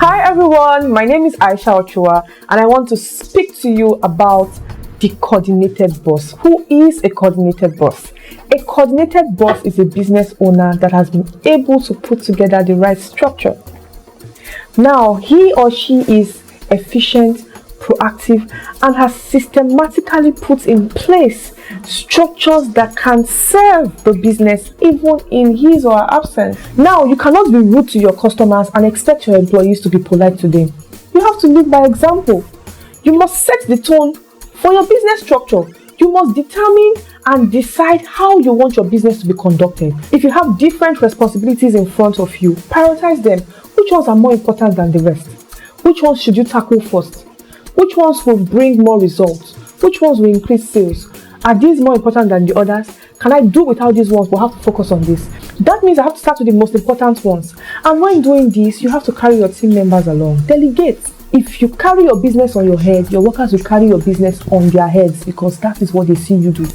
Hi everyone, my name is Aisha Ochuwa and I want to speak to you about the coordinated boss. Who is a coordinated boss? A coordinated boss is a business owner that has been able to put together the right structure. Now, he or she is efficient, proactive, and has systematically put in place structures that can serve the business even in his or her absence. Now, you cannot be rude to your customers and expect your employees to be polite to them. You have to lead by example. You must set the tone for your business structure. You must determine and decide how you want your business to be conducted. If you have different responsibilities in front of you, prioritize them. Which ones are more important than the rest? Which ones should you tackle first? Which ones will bring more results? Which ones will increase sales? Are these more important than the others? Can I do without these ones but have to focus on this? That means I have to start with the most important ones. And when doing this, you have to carry your team members along. Delegate. If you carry your business on your head, your workers will carry your business on their heads because that is what they see you do.